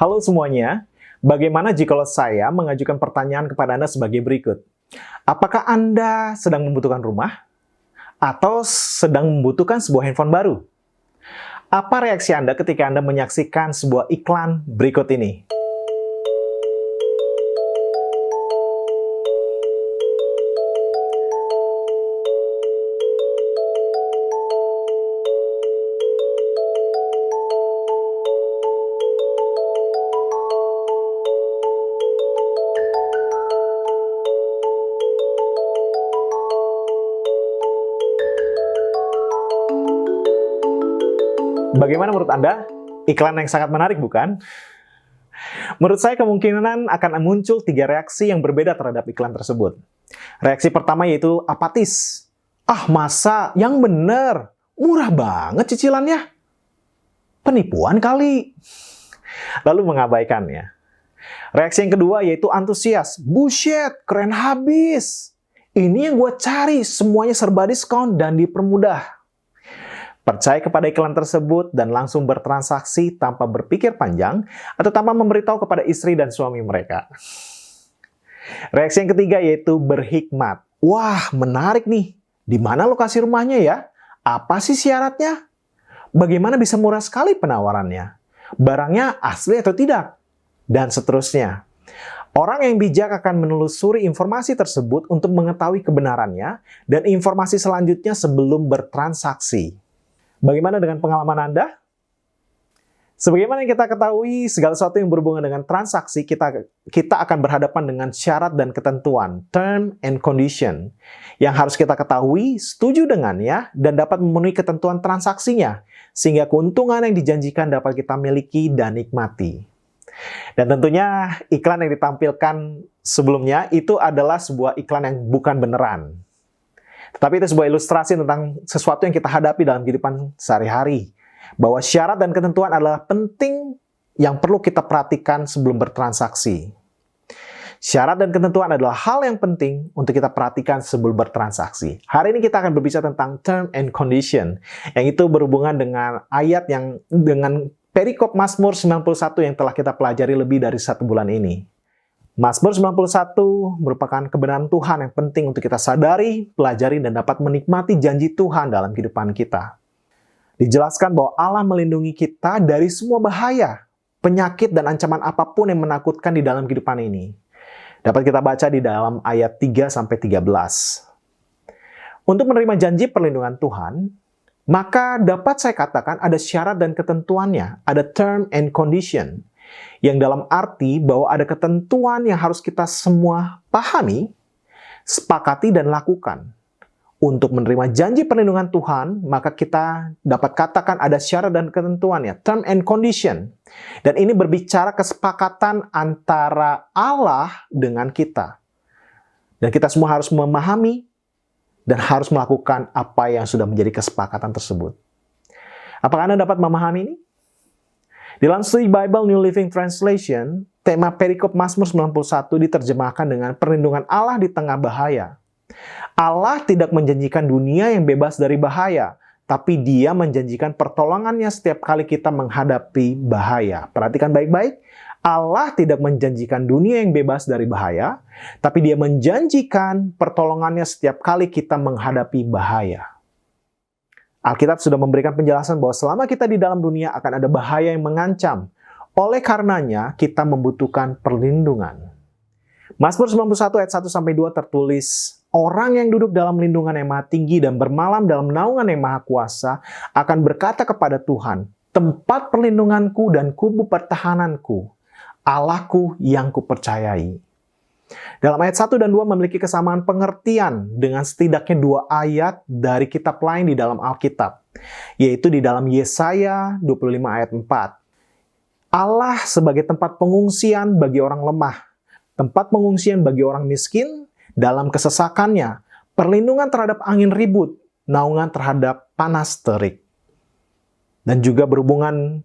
Halo semuanya, bagaimana jika saya mengajukan pertanyaan kepada Anda sebagai berikut? Apakah Anda sedang membutuhkan rumah? Atau sedang membutuhkan sebuah handphone baru? Apa reaksi Anda ketika Anda menyaksikan sebuah iklan berikut ini? Bagaimana menurut Anda? Iklan yang sangat menarik, bukan? Menurut saya kemungkinan akan muncul 3 reaksi yang berbeda terhadap iklan tersebut. Reaksi pertama yaitu apatis. Ah, masa? Yang bener? Murah banget cicilannya. Penipuan kali. Lalu mengabaikannya. Reaksi yang kedua yaitu antusias. Bullshit, keren habis. Ini yang gue cari, semuanya serba diskon dan dipermudah. Percaya kepada iklan tersebut dan langsung bertransaksi tanpa berpikir panjang atau tanpa memberitahu kepada istri dan suami mereka. Reaksi yang ketiga yaitu berhikmat. Wah, menarik nih. Di mana lokasi rumahnya ya? Apa sih syaratnya? Bagaimana bisa murah sekali penawarannya? Barangnya asli atau tidak? Dan seterusnya. Orang yang bijak akan menelusuri informasi tersebut untuk mengetahui kebenarannya dan informasi selanjutnya sebelum bertransaksi. Bagaimana dengan pengalaman Anda? Sebagaimana yang kita ketahui, segala sesuatu yang berhubungan dengan transaksi, kita akan berhadapan dengan syarat dan ketentuan, term and condition, yang harus kita ketahui, setuju dengannya, dan dapat memenuhi ketentuan transaksinya, sehingga keuntungan yang dijanjikan dapat kita miliki dan nikmati. Dan tentunya iklan yang ditampilkan sebelumnya itu adalah sebuah iklan yang bukan beneran. Tetapi itu sebuah ilustrasi tentang sesuatu yang kita hadapi dalam kehidupan sehari-hari. Bahwa syarat dan ketentuan adalah penting yang perlu kita perhatikan sebelum bertransaksi. Syarat dan ketentuan adalah hal yang penting untuk kita perhatikan sebelum bertransaksi. Hari ini kita akan berbicara tentang term and condition. Yang itu berhubungan dengan ayat yang dengan perikop Mazmur 91 yang telah kita pelajari lebih dari 1 bulan ini. Mazmur 91 merupakan kebenaran Tuhan yang penting untuk kita sadari, pelajari, dan dapat menikmati janji Tuhan dalam kehidupan kita. Dijelaskan bahwa Allah melindungi kita dari semua bahaya, penyakit, dan ancaman apapun yang menakutkan di dalam kehidupan ini. Dapat kita baca di dalam ayat 3-13. Untuk menerima janji perlindungan Tuhan, maka dapat saya katakan ada syarat dan ketentuannya, ada term and condition. Yang dalam arti bahwa ada ketentuan yang harus kita semua pahami, sepakati, dan lakukan. Untuk menerima janji perlindungan Tuhan, maka kita dapat katakan ada syarat dan ketentuannya, term and condition. Dan ini berbicara kesepakatan antara Allah dengan kita. Dan kita semua harus memahami dan harus melakukan apa yang sudah menjadi kesepakatan tersebut. Apakah Anda dapat memahami ini? Di dalam Study Bible New Living Translation, tema perikop Mazmur 91 diterjemahkan dengan perlindungan Allah di tengah bahaya. Allah tidak menjanjikan dunia yang bebas dari bahaya, tapi Dia menjanjikan pertolongannya setiap kali kita menghadapi bahaya. Perhatikan baik-baik, Allah tidak menjanjikan dunia yang bebas dari bahaya, tapi Dia menjanjikan pertolongannya setiap kali kita menghadapi bahaya. Alkitab sudah memberikan penjelasan bahwa selama kita di dalam dunia akan ada bahaya yang mengancam. Oleh karenanya, kita membutuhkan perlindungan. Mazmur 91 ayat 1-2 tertulis, orang yang duduk dalam lindungan yang maha tinggi dan bermalam dalam naungan yang maha kuasa akan berkata kepada Tuhan, tempat perlindunganku dan kubu pertahananku, Allahku yang kupercayai. Dalam ayat 1 dan 2 memiliki kesamaan pengertian dengan setidaknya 2 ayat dari kitab lain di dalam Alkitab, yaitu di dalam Yesaya 25 ayat 4. Allah sebagai tempat pengungsian bagi orang lemah, tempat pengungsian bagi orang miskin dalam kesesakannya, perlindungan terhadap angin ribut, naungan terhadap panas terik. Dan juga berhubungan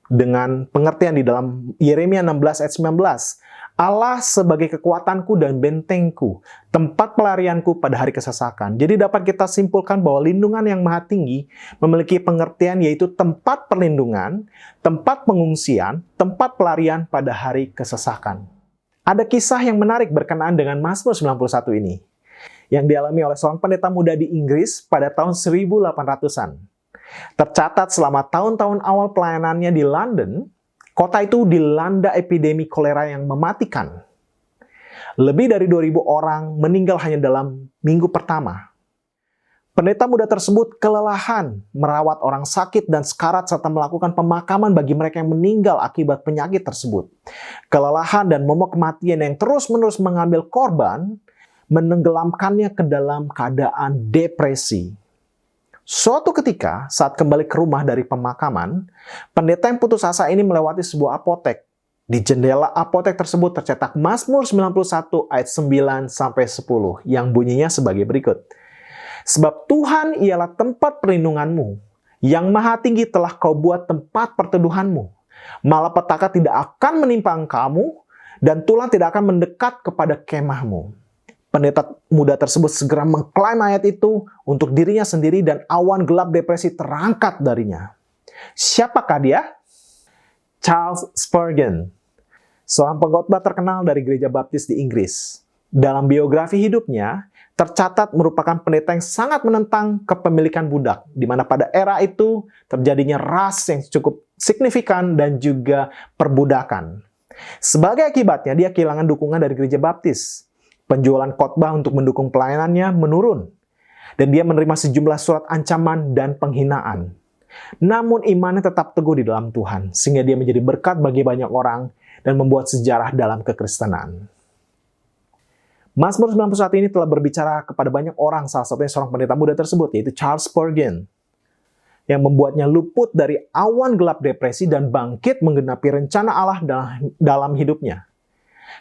dengan pengertian di dalam Yeremia 16 ayat 19. Allah sebagai kekuatanku dan bentengku, tempat pelarianku pada hari kesesakan. Jadi dapat kita simpulkan bahwa lindungan yang maha tinggi memiliki pengertian yaitu tempat perlindungan, tempat pengungsian, tempat pelarian pada hari kesesakan. Ada kisah yang menarik berkenaan dengan Mazmur 91 ini, yang dialami oleh seorang pendeta muda di Inggris pada tahun 1800-an. Tercatat selama tahun-tahun awal pelayanannya di London, kota itu dilanda epidemi kolera yang mematikan. Lebih dari 2.000 orang meninggal hanya dalam minggu pertama. Pendeta muda tersebut kelelahan merawat orang sakit dan sekarat serta melakukan pemakaman bagi mereka yang meninggal akibat penyakit tersebut. Kelelahan dan momok kematian yang terus-menerus mengambil korban menenggelamkannya ke dalam keadaan depresi. Suatu ketika, saat kembali ke rumah dari pemakaman, pendeta yang putus asa ini melewati sebuah apotek. Di jendela apotek tersebut tercetak Mazmur 91 ayat 9-10 yang bunyinya sebagai berikut. Sebab Tuhan ialah tempat perlindunganmu, yang maha tinggi telah kau buat tempat perteduhanmu. Malapetaka tidak akan menimpa kamu, dan tulah tidak akan mendekat kepada kemahmu. Pendeta muda tersebut segera mengklaim ayat itu untuk dirinya sendiri dan awan gelap depresi terangkat darinya. Siapakah dia? Charles Spurgeon, seorang pengkhotbah terkenal dari gereja baptis di Inggris. Dalam biografi hidupnya, tercatat merupakan pendeta yang sangat menentang kepemilikan budak, di mana pada era itu terjadinya ras yang cukup signifikan dan juga perbudakan. Sebagai akibatnya, dia kehilangan dukungan dari gereja baptis. Penjualan khotbah untuk mendukung pelayanannya menurun, dan dia menerima sejumlah surat ancaman dan penghinaan. Namun imannya tetap teguh di dalam Tuhan, sehingga dia menjadi berkat bagi banyak orang dan membuat sejarah dalam kekristenan. Mazmur 91 ini telah berbicara kepada banyak orang, salah satunya seorang pendeta muda tersebut, yaitu Charles Spurgeon, yang membuatnya luput dari awan gelap depresi dan bangkit menggenapi rencana Allah dalam hidupnya.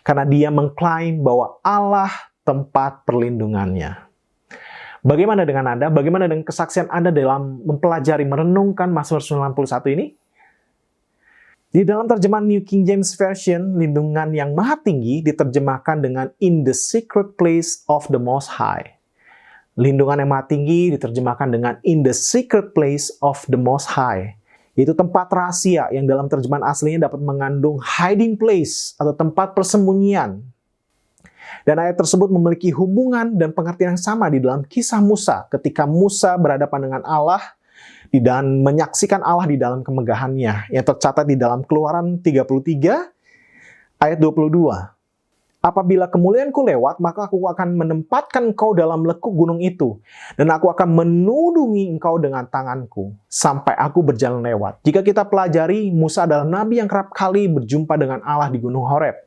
Karena dia mengklaim bahwa Allah tempat perlindungannya. Bagaimana dengan Anda? Bagaimana dengan kesaksian Anda dalam mempelajari, merenungkan Mazmur 91 ini? Di dalam terjemahan New King James Version, lindungan yang maha tinggi diterjemahkan dengan in the secret place of the Most High. Lindungan yang maha tinggi diterjemahkan dengan in the secret place of the Most High. Yaitu tempat rahasia yang dalam terjemahan aslinya dapat mengandung hiding place atau tempat persembunyian. Dan ayat tersebut memiliki hubungan dan pengertian yang sama di dalam kisah Musa ketika Musa berhadapan dengan Allah dan menyaksikan Allah di dalam kemegahannya yang tercatat di dalam Keluaran 33 ayat 22. Apabila kemuliaanku lewat, maka aku akan menempatkan engkau dalam lekuk gunung itu. Dan aku akan menudungi engkau dengan tanganku, sampai aku berjalan lewat. Jika kita pelajari, Musa adalah nabi yang kerap kali berjumpa dengan Allah di Gunung Horeb.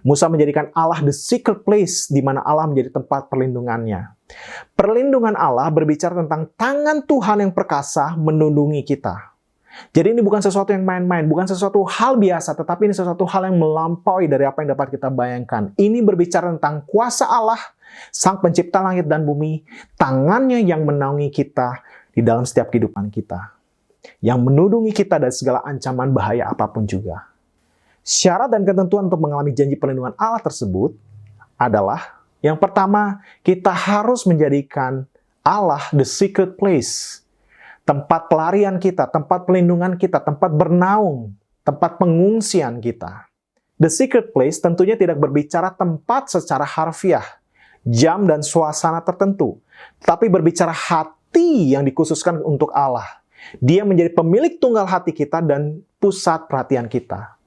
Musa menjadikan Allah the secret place, di mana Allah menjadi tempat perlindungannya. Perlindungan Allah berbicara tentang tangan Tuhan yang perkasa menundungi kita. Jadi ini bukan sesuatu yang main-main, bukan sesuatu hal biasa, tetapi ini sesuatu hal yang melampaui dari apa yang dapat kita bayangkan. Ini berbicara tentang kuasa Allah, Sang Pencipta langit dan bumi, tangannya yang menaungi kita di dalam setiap kehidupan kita. Yang menudungi kita dari segala ancaman bahaya apapun juga. Syarat dan ketentuan untuk mengalami janji perlindungan Allah tersebut adalah, yang pertama, kita harus menjadikan Allah the secret place. Tempat pelarian kita, tempat pelindungan kita, tempat bernaung, tempat pengungsian kita. The secret place tentunya tidak berbicara tempat secara harfiah, jam dan suasana tertentu, tapi berbicara hati yang dikhususkan untuk Allah. Dia menjadi pemilik tunggal hati kita dan pusat perhatian kita.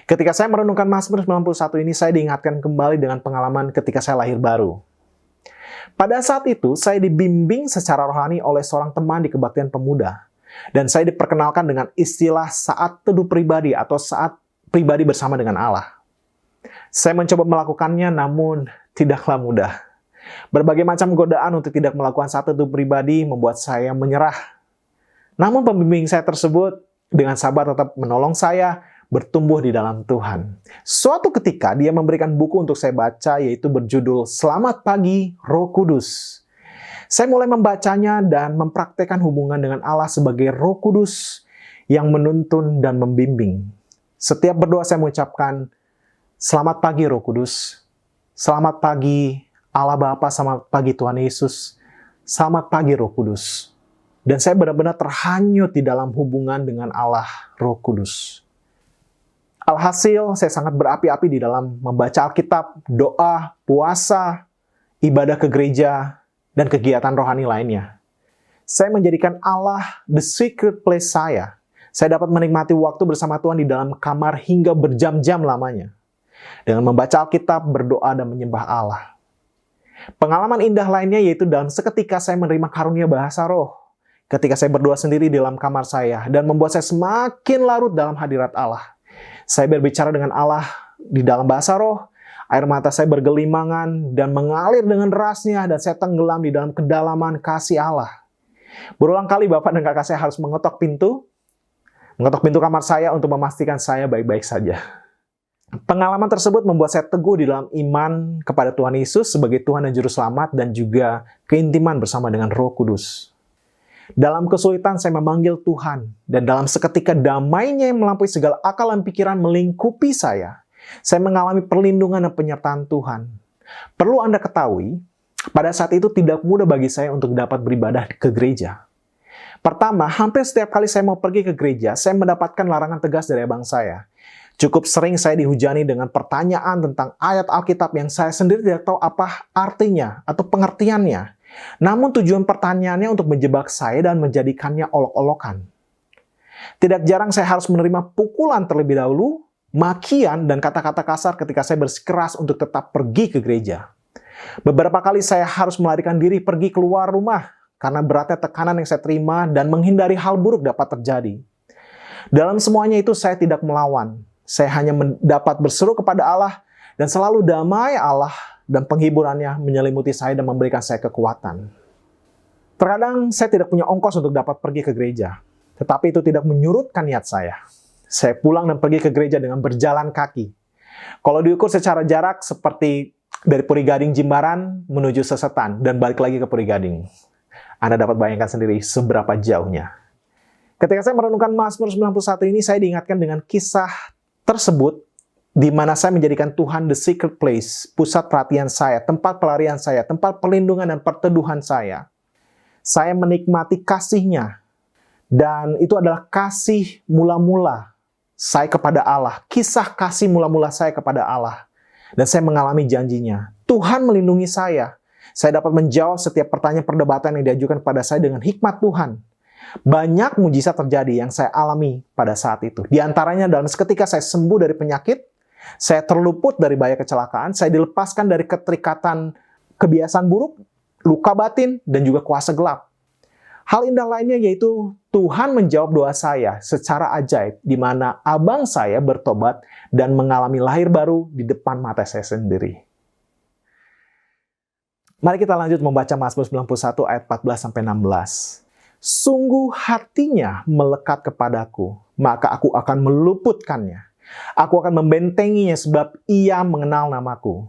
Ketika saya merenungkan Mazmur 91 ini, saya diingatkan kembali dengan pengalaman ketika saya lahir baru. Pada saat itu, saya dibimbing secara rohani oleh seorang teman di kebaktian pemuda. Dan saya diperkenalkan dengan istilah saat teduh pribadi atau saat pribadi bersama dengan Allah. Saya mencoba melakukannya, namun tidaklah mudah. Berbagai macam godaan untuk tidak melakukan saat teduh pribadi membuat saya menyerah. Namun pembimbing saya tersebut dengan sabar tetap menolong saya bertumbuh di dalam Tuhan. Suatu ketika dia memberikan buku untuk saya baca, yaitu berjudul Selamat Pagi Roh Kudus. Saya mulai membacanya dan mempraktekkan hubungan dengan Allah sebagai Roh Kudus yang menuntun dan membimbing. Setiap berdoa saya mengucapkan, Selamat pagi Roh Kudus. Selamat pagi Allah Bapa, selamat pagi Tuhan Yesus. Selamat pagi Roh Kudus. Dan saya benar-benar terhanyut di dalam hubungan dengan Allah Roh Kudus. Alhasil, saya sangat berapi-api di dalam membaca Alkitab, doa, puasa, ibadah ke gereja, dan kegiatan rohani lainnya. Saya menjadikan Allah the secret place saya. Saya dapat menikmati waktu bersama Tuhan di dalam kamar hingga berjam-jam lamanya. Dengan membaca Alkitab, berdoa, dan menyembah Allah. Pengalaman indah lainnya yaitu dalam seketika saya menerima karunia bahasa roh. Ketika saya berdoa sendiri di dalam kamar saya dan membuat saya semakin larut dalam hadirat Allah. Saya berbicara dengan Allah di dalam bahasa roh, air mata saya bergelimangan dan mengalir dengan derasnya dan saya tenggelam di dalam kedalaman kasih Allah. Berulang kali Bapak dan Kakak saya harus mengetok pintu kamar saya untuk memastikan saya baik-baik saja. Pengalaman tersebut membuat saya teguh di dalam iman kepada Tuhan Yesus sebagai Tuhan dan Juru Selamat dan juga keintiman bersama dengan Roh Kudus. Dalam kesulitan saya memanggil Tuhan dan dalam seketika damainya yang melampaui segala akal dan pikiran melingkupi saya mengalami perlindungan dan penyertaan Tuhan. Perlu Anda ketahui, pada saat itu tidak mudah bagi saya untuk dapat beribadah ke gereja. Pertama, hampir setiap kali saya mau pergi ke gereja, saya mendapatkan larangan tegas dari abang saya. Cukup sering saya dihujani dengan pertanyaan tentang ayat Alkitab yang saya sendiri tidak tahu apa artinya atau pengertiannya. Namun tujuan pertanyaannya untuk menjebak saya dan menjadikannya olok-olokan. Tidak jarang saya harus menerima pukulan terlebih dahulu, makian dan kata-kata kasar ketika saya bersikeras untuk tetap pergi ke gereja. Beberapa kali saya harus melarikan diri pergi keluar rumah karena beratnya tekanan yang saya terima dan menghindari hal buruk dapat terjadi. Dalam semuanya itu saya tidak melawan. Saya hanya dapat berseru kepada Allah dan selalu damai Allah dan penghiburannya menyelimuti saya dan memberikan saya kekuatan. Terkadang saya tidak punya ongkos untuk dapat pergi ke gereja, tetapi itu tidak menyurutkan niat saya. Saya pulang dan pergi ke gereja dengan berjalan kaki. Kalau diukur secara jarak seperti dari Puri Gading Jimbaran menuju Sesetan dan balik lagi ke Puri Gading. Anda dapat bayangkan sendiri seberapa jauhnya. Ketika saya merenungkan Mazmur 91 ini, saya diingatkan dengan kisah tersebut di mana saya menjadikan Tuhan the secret place, pusat perhatian saya, tempat pelarian saya, tempat perlindungan dan perteduhan saya. Saya menikmati kasih-Nya dan itu adalah kasih mula-mula saya kepada Allah, kisah kasih mula-mula saya kepada Allah. Dan saya mengalami janji-Nya. Tuhan melindungi saya. Saya dapat menjawab setiap pertanyaan perdebatan yang diajukan kepada saya dengan hikmat Tuhan. Banyak mujizat terjadi yang saya alami pada saat itu. Di antaranya dalam seketika saya sembuh dari penyakit, saya terluput dari bahaya kecelakaan, saya dilepaskan dari keterikatan kebiasaan buruk, luka batin, dan juga kuasa gelap. Hal indah lainnya yaitu Tuhan menjawab doa saya secara ajaib, di mana abang saya bertobat dan mengalami lahir baru di depan mata saya sendiri. Mari kita lanjut membaca Mazmur 91 ayat 14-16. Sungguh hatinya melekat kepadaku, maka aku akan meluputkannya. Aku akan membentenginya sebab ia mengenal namaku.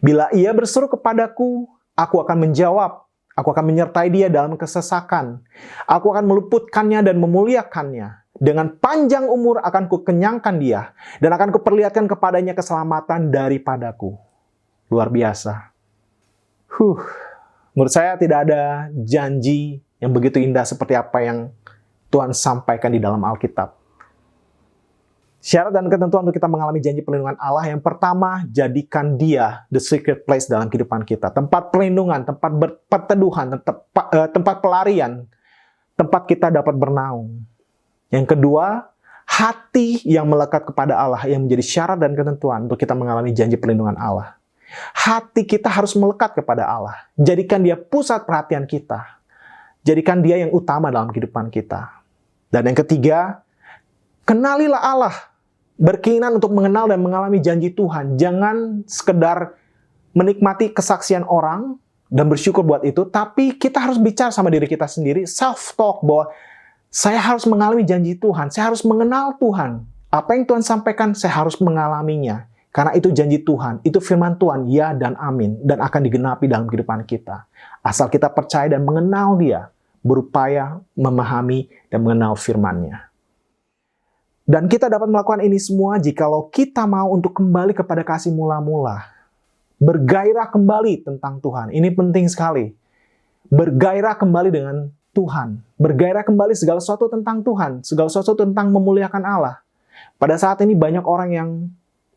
Bila ia berseru kepadaku, aku akan menjawab. Aku akan menyertai dia dalam kesesakan. Aku akan meluputkannya dan memuliakannya. Dengan panjang umur akan kukenyangkan dia dan akan kuperlihatkan kepadanya keselamatan daripadaku. Luar biasa. Menurut saya tidak ada janji yang begitu indah seperti apa yang Tuhan sampaikan di dalam Alkitab. Syarat dan ketentuan untuk kita mengalami janji perlindungan Allah, yang pertama, jadikan Dia the secret place dalam kehidupan kita. Tempat perlindungan, tempat perteduhan, tempat pelarian, tempat kita dapat bernaung. Yang kedua, hati yang melekat kepada Allah yang menjadi syarat dan ketentuan untuk kita mengalami janji perlindungan Allah. Hati kita harus melekat kepada Allah. Jadikan Dia pusat perhatian kita. Jadikan Dia yang utama dalam kehidupan kita. Dan yang ketiga, kenalilah Allah. Berkeinginan untuk mengenal dan mengalami janji Tuhan. Jangan sekedar menikmati kesaksian orang dan bersyukur buat itu, tapi kita harus bicara sama diri kita sendiri, self-talk, bahwa saya harus mengalami janji Tuhan, saya harus mengenal Tuhan. Apa yang Tuhan sampaikan, saya harus mengalaminya. Karena itu janji Tuhan, itu firman Tuhan, ya dan amin, dan akan digenapi dalam kehidupan kita. Asal kita percaya dan mengenal Dia, berupaya memahami dan mengenal firman-Nya. Dan kita dapat melakukan ini semua jikalau kita mau untuk kembali kepada kasih mula-mula. Bergairah kembali tentang Tuhan. Ini penting sekali. Bergairah kembali dengan Tuhan. Bergairah kembali segala sesuatu tentang Tuhan. Segala sesuatu tentang memuliakan Allah. Pada saat ini banyak orang yang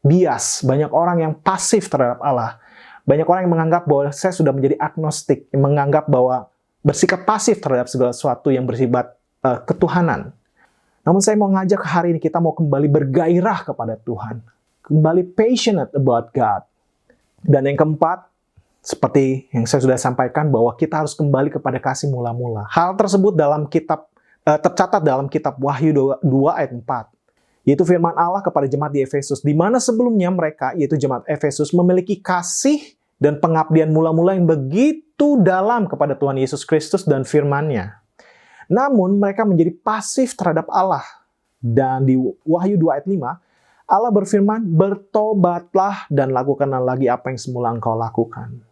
bias. Banyak orang yang pasif terhadap Allah. Banyak orang yang menganggap bahwa saya sudah menjadi agnostik. Yang menganggap bahwa bersikap pasif terhadap segala sesuatu yang bersifat ketuhanan. Namun saya mau ngajak hari ini kita mau kembali bergairah kepada Tuhan. Kembali passionate about God. Dan yang keempat, seperti yang saya sudah sampaikan bahwa kita harus kembali kepada kasih mula-mula. Hal tersebut dalam tercatat dalam kitab Wahyu 2 ayat 4. Yaitu firman Allah kepada jemaat di Efesus. Di mana sebelumnya mereka, yaitu jemaat Efesus, memiliki kasih dan pengabdian mula-mula yang begitu dalam kepada Tuhan Yesus Kristus dan firman-Nya. Namun mereka menjadi pasif terhadap Allah. Dan di Wahyu 2 ayat 5, Allah berfirman, bertobatlah dan lakukanlah lagi apa yang semula engkau lakukan.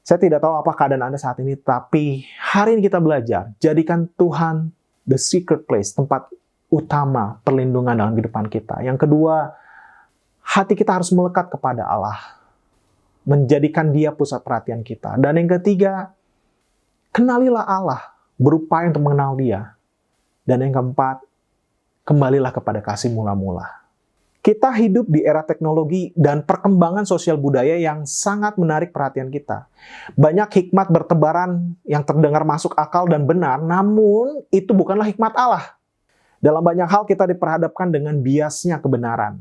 Saya tidak tahu apa keadaan Anda saat ini, tapi hari ini kita belajar, jadikan Tuhan the secret place, tempat utama perlindungan dalam kehidupan kita. Yang kedua, hati kita harus melekat kepada Allah. Menjadikan Dia pusat perhatian kita. Dan yang ketiga, kenalilah Allah. Berupaya untuk mengenal Dia. Dan yang keempat, kembalilah kepada kasih mula-mula. Kita hidup di era teknologi dan perkembangan sosial budaya yang sangat menarik perhatian kita. Banyak hikmat bertebaran yang terdengar masuk akal dan benar, namun itu bukanlah hikmat Allah. Dalam banyak hal kita diperhadapkan dengan biasnya kebenaran.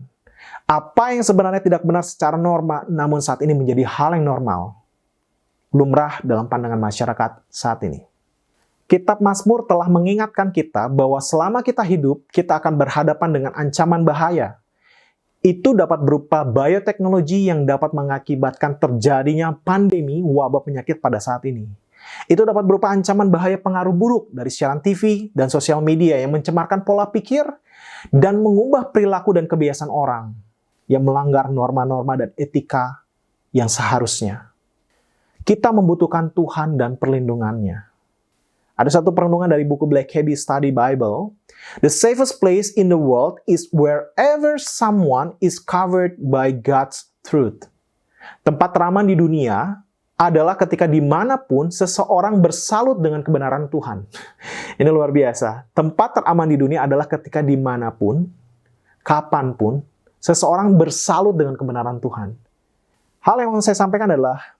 Apa yang sebenarnya tidak benar secara norma, namun saat ini menjadi hal yang normal. Lumrah dalam pandangan masyarakat saat ini. Kitab Mazmur telah mengingatkan kita bahwa selama kita hidup, kita akan berhadapan dengan ancaman bahaya. Itu dapat berupa bioteknologi yang dapat mengakibatkan terjadinya pandemi wabah penyakit pada saat ini. Itu dapat berupa ancaman bahaya pengaruh buruk dari siaran TV dan sosial media yang mencemarkan pola pikir dan mengubah perilaku dan kebiasaan orang yang melanggar norma-norma dan etika yang seharusnya. Kita membutuhkan Tuhan dan perlindungannya. Ada satu perenungan dari buku Black Hebrew Study Bible. The safest place in the world is wherever someone is covered by God's truth. Tempat teraman di dunia adalah ketika dimanapun seseorang bersalut dengan kebenaran Tuhan. Ini luar biasa. Tempat teraman di dunia adalah ketika dimanapun, kapanpun, seseorang bersalut dengan kebenaran Tuhan. Hal yang mau saya sampaikan adalah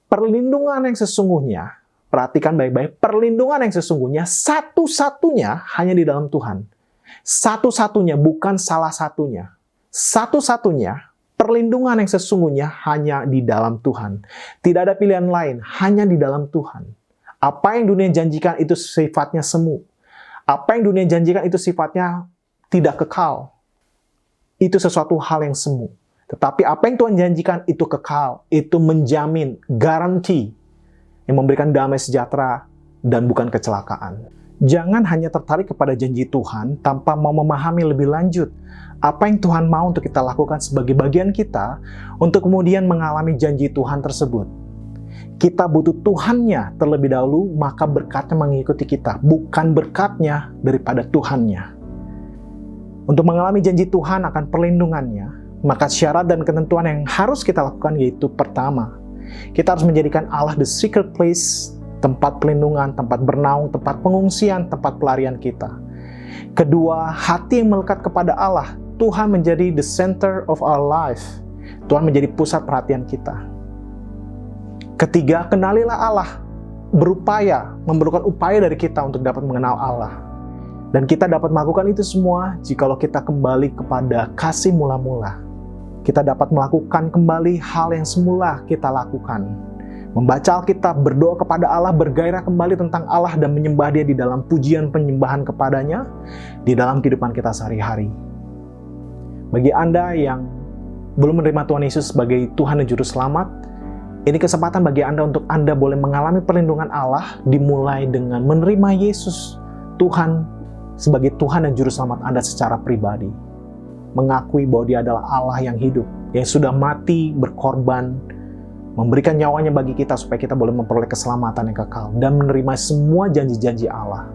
perlindungan yang sesungguhnya. Perhatikan baik-baik, perlindungan yang sesungguhnya satu-satunya hanya di dalam Tuhan. Satu-satunya, bukan salah satunya. Satu-satunya, perlindungan yang sesungguhnya hanya di dalam Tuhan. Tidak ada pilihan lain, hanya di dalam Tuhan. Apa yang dunia janjikan itu sifatnya semu. Apa yang dunia janjikan itu sifatnya tidak kekal. Itu sesuatu hal yang semu. Tetapi apa yang Tuhan janjikan itu kekal. Itu menjamin, garansi, yang memberikan damai sejahtera dan bukan kecelakaan. Jangan hanya tertarik kepada janji Tuhan tanpa mau memahami lebih lanjut apa yang Tuhan mau untuk kita lakukan sebagai bagian kita untuk kemudian mengalami janji Tuhan tersebut. Kita butuh Tuhannya terlebih dahulu, maka berkatnya mengikuti kita, bukan berkatnya daripada Tuhannya. Untuk mengalami janji Tuhan akan perlindungannya, maka syarat dan ketentuan yang harus kita lakukan yaitu pertama, kita harus menjadikan Allah the secret place, tempat pelindungan, tempat bernaung, tempat pengungsian, tempat pelarian kita. Kedua, hati yang melekat kepada Allah. Tuhan menjadi the center of our life. Tuhan menjadi pusat perhatian kita. Ketiga, kenalilah Allah. Memerlukan upaya dari kita untuk dapat mengenal Allah. Dan kita dapat melakukan itu semua jikalau kita kembali kepada kasih mula-mula. Kita dapat melakukan kembali hal yang semula kita lakukan. Membaca Alkitab, berdoa kepada Allah, bergairah kembali tentang Allah dan menyembah Dia di dalam pujian penyembahan kepadanya di dalam kehidupan kita sehari-hari. Bagi Anda yang belum menerima Tuhan Yesus sebagai Tuhan dan Juru Selamat, ini kesempatan bagi Anda untuk Anda boleh mengalami perlindungan Allah dimulai dengan menerima Yesus, Tuhan, sebagai Tuhan dan Juru Selamat Anda secara pribadi. Mengakui bahwa Dia adalah Allah yang hidup, yang sudah mati, berkorban, memberikan nyawanya bagi kita supaya kita boleh memperoleh keselamatan yang kekal dan menerima semua janji-janji Allah.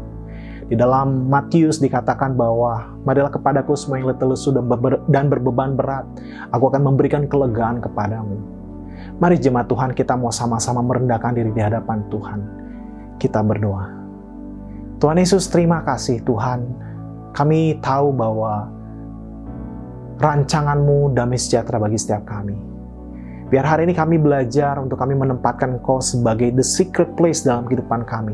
Di Di dalam Matius dikatakan bahwa, marilah kepadaku semua yang letih lesu dan berbeban berat, aku akan memberikan kelegaan kepadamu. Mari jemaat Tuhan, kita mau sama-sama merendahkan diri di hadapan Tuhan. Kita berdoa. Tuhan Yesus, terima kasih Tuhan. Kami tahu bahwa rancangan-Mu damai sejahtera bagi setiap kami. Biar hari ini kami belajar untuk kami menempatkan Engkau sebagai the secret place dalam kehidupan kami.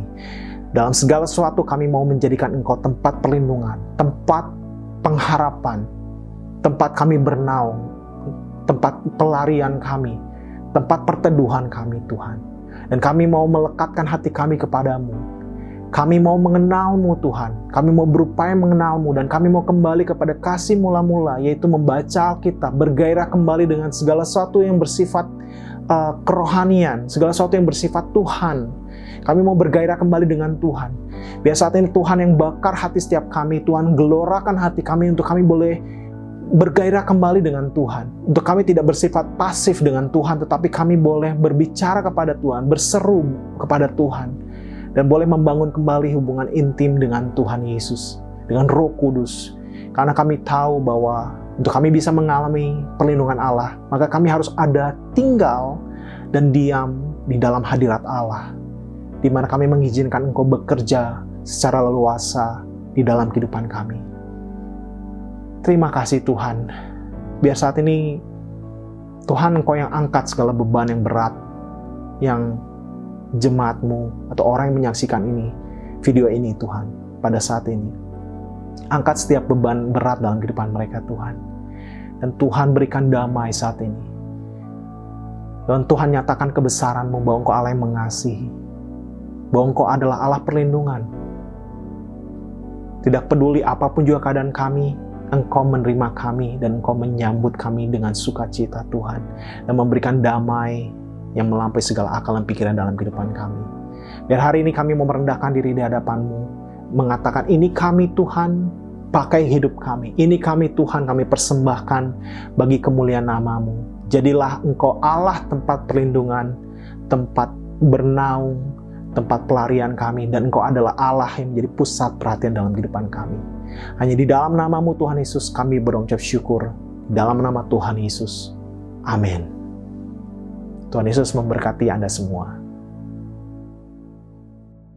Dalam segala sesuatu kami mau menjadikan Engkau tempat perlindungan, tempat pengharapan, tempat kami bernaung, tempat pelarian kami, tempat perteduhan kami Tuhan. Dan kami mau melekatkan hati kami kepadamu. Kami mau mengenal-Mu Tuhan. Kami mau berupaya mengenal-Mu dan kami mau kembali kepada kasih mula-mula, yaitu membaca Alkitab, bergairah kembali dengan segala sesuatu yang bersifat kerohanian, segala sesuatu yang bersifat Tuhan. Kami mau bergairah kembali dengan Tuhan. Biar saat ini Tuhan yang bakar hati setiap kami, Tuhan gelorakan hati kami untuk kami boleh bergairah kembali dengan Tuhan. Untuk kami tidak bersifat pasif dengan Tuhan, tetapi kami boleh berbicara kepada Tuhan, berseru kepada Tuhan, dan boleh membangun kembali hubungan intim dengan Tuhan Yesus, dengan Roh Kudus. Karena kami tahu bahwa untuk kami bisa mengalami perlindungan Allah, maka kami harus ada, tinggal, dan diam di dalam hadirat Allah, di mana kami mengizinkan Engkau bekerja secara leluasa di dalam kehidupan kami. Terima kasih Tuhan. Biar saat ini Tuhan Engkau yang angkat segala beban yang berat yang jemaat-Mu atau orang yang menyaksikan video ini Tuhan pada saat ini. Angkat setiap beban berat dalam kehidupan mereka Tuhan. Dan Tuhan berikan damai saat ini. Dan Tuhan nyatakan kebesaran-Mu bahwa Engkau Allah yang mengasihi, bahwa Engkau adalah Allah perlindungan. Tidak peduli apapun juga keadaan kami, Engkau menerima kami dan Engkau menyambut kami dengan sukacita Tuhan, dan memberikan damai yang melampaui segala akal dan pikiran dalam kehidupan kami. Biar hari ini kami mau merendahkan diri di hadapan-Mu, mengatakan, ini kami Tuhan, pakai hidup kami. Ini kami Tuhan, kami persembahkan bagi kemuliaan nama-Mu. Jadilah Engkau Allah tempat perlindungan, tempat bernaung, tempat pelarian kami, dan Engkau adalah Allah yang menjadi pusat perhatian dalam kehidupan kami. Hanya di dalam nama-Mu Tuhan Yesus kami berucap syukur. Dalam nama Tuhan Yesus. Amin. Tuhan Yesus memberkati Anda semua.